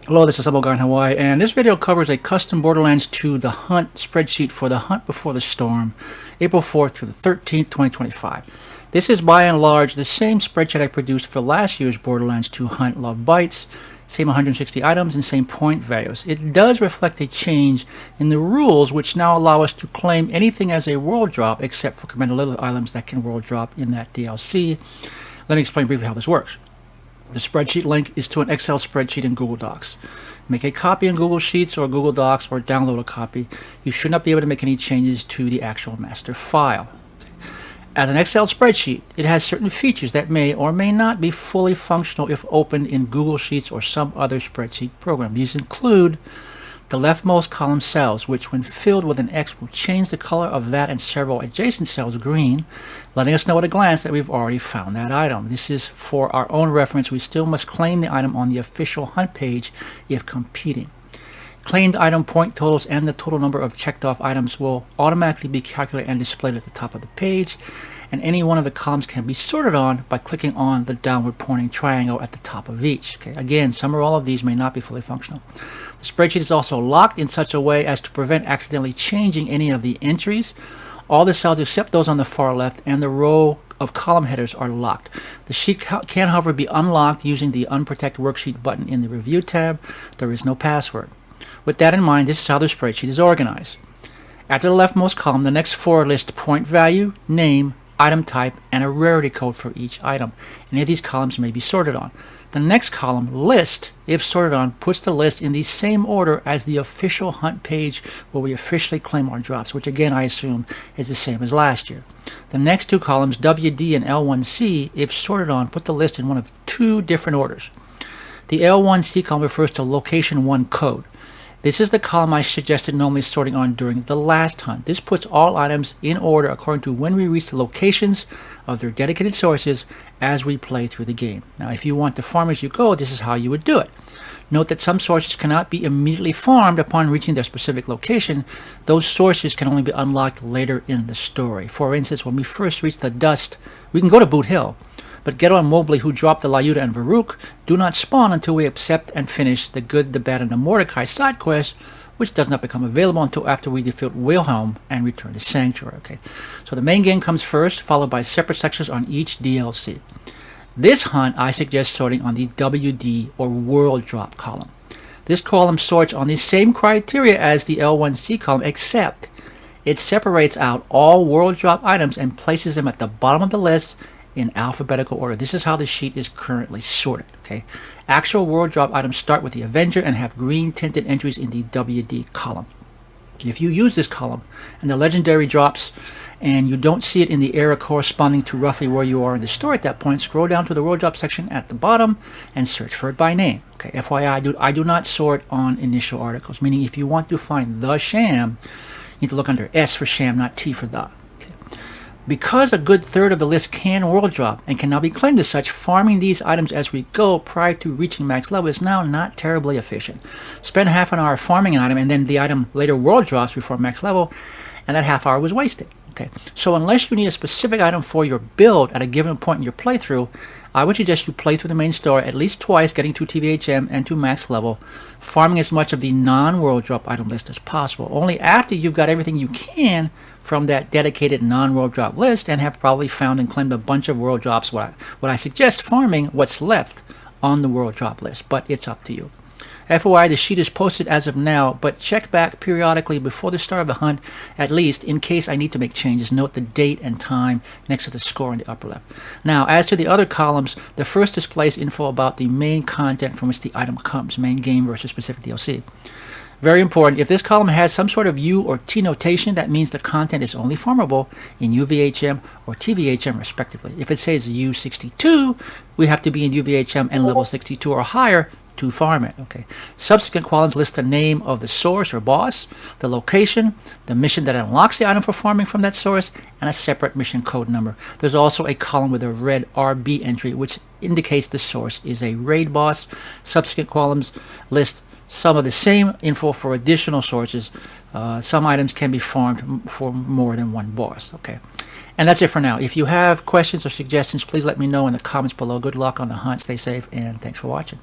Hello, this is Humble Guy in Hawaii, and this video covers a custom Borderlands 2 The Hunt spreadsheet for the Hunt Before the Storm, April 4th through the 13th, 2025. This is by and large the same spreadsheet I produced for last year's Borderlands 2 Hunt Love Bites, same 160 items and same point values. It does reflect a change in the rules which now allow us to claim anything as a world drop except for Commander Lilith items that can world drop in that DLC. Let me explain briefly how this works. The spreadsheet link is to an Excel spreadsheet in Google Docs. Make a copy in Google Sheets or Google Docs or download a copy. You should not be able to make any changes to the actual master file. As an Excel spreadsheet, it has certain features that may or may not be fully functional if opened in Google Sheets or some other spreadsheet program. These include the leftmost column cells, which when filled with an X will change the color of that and several adjacent cells green, letting us know at a glance that we've already found that item. This is for our own reference. We still must claim the item on the official hunt page if competing. Claimed item point totals and the total number of checked off items will automatically be calculated and displayed at the top of the page, and any one of the columns can be sorted on by clicking on the downward pointing triangle at the top of each. Okay. Again, some or all of these may not be fully functional. The spreadsheet is also locked in such a way as to prevent accidentally changing any of the entries. All the cells except those on the far left and the row of column headers are locked. The sheet can, however, be unlocked using the Unprotect Worksheet button in the Review tab. There is no password. With that in mind, this is how the spreadsheet is organized. After the leftmost column, the next four list point value, name, item type, and a rarity code for each item. Any of these columns may be sorted on. The next column, list, if sorted on, puts the list in the same order as the official hunt page where we officially claim our drops, which again I assume is the same as last year. The next two columns, WD and L1C, if sorted on, put the list in one of two different orders. The L1C column refers to location 1 code. This is the column I suggested normally sorting on during the last hunt. This puts all items in order according to when we reach the locations of their dedicated sources as we play through the game. Now, if you want to farm as you go, this is how you would do it. Note that some sources cannot be immediately farmed upon reaching their specific location. Those sources can only be unlocked later in the story. For instance, when we first reach the Dust, we can go to Boot Hill. But Ghetto and Mobley, who dropped the Layuta and Varuk, do not spawn until we accept and finish the Good, the Bad, and the Mordecai side quest, which does not become available until after we defeat Wilhelm and return to Sanctuary. Okay, so the main game comes first, followed by separate sections on each DLC. This hunt, I suggest sorting on the WD or World Drop column. This column sorts on the same criteria as the L1C column, except it separates out all World Drop items and places them at the bottom of the list in alphabetical order. This is how the sheet is currently sorted. Okay, actual world drop items start with the Avenger and have green tinted entries in the WD column. If you use this column and the legendary drops and you don't see it in the era corresponding to roughly where you are in the story at that point, scroll down to the world drop section at the bottom and search for it by name. Okay, FYI, I do not sort on initial articles, meaning if you want to find the sham, you need to look under S for sham, not T for the. Because a good third of the list can world drop and can now be claimed as such, farming these items as we go prior to reaching max level is now not terribly efficient. Spend half an hour farming an item and then the item later world drops before max level, and that half hour was wasted. Okay, so unless you need a specific item for your build at a given point in your playthrough, I would suggest you play through the main story at least twice, getting to TVHM and to max level, farming as much of the non-world drop item list as possible. Only after you've got everything you can from that dedicated non-world drop list and have probably found and claimed a bunch of world drops, what I suggest farming what's left on the world drop list, but it's up to you. FYI, the sheet is posted as of now, but check back periodically before the start of the hunt, at least in case I need to make changes. Note the date and time next to the score in the upper left. Now, as to the other columns, the first displays info about the main content from which the item comes, main game versus specific DLC. Very important, if this column has some sort of U or T notation, that means the content is only farmable in UVHM or TVHM respectively. If it says U62, we have to be in UVHM and level 62 or higher to farm it. Okay. Subsequent columns list the name of the source or boss, the location, the mission that unlocks the item for farming from that source, and a separate mission code number. There's also a column with a red RB entry, which indicates the source is a raid boss. Subsequent columns list some of the same info for additional sources. Some items can be farmed for more than one boss. Okay. And that's it for now. If you have questions or suggestions, please let me know in the comments below. Good luck on the hunt. Stay safe, and thanks for watching.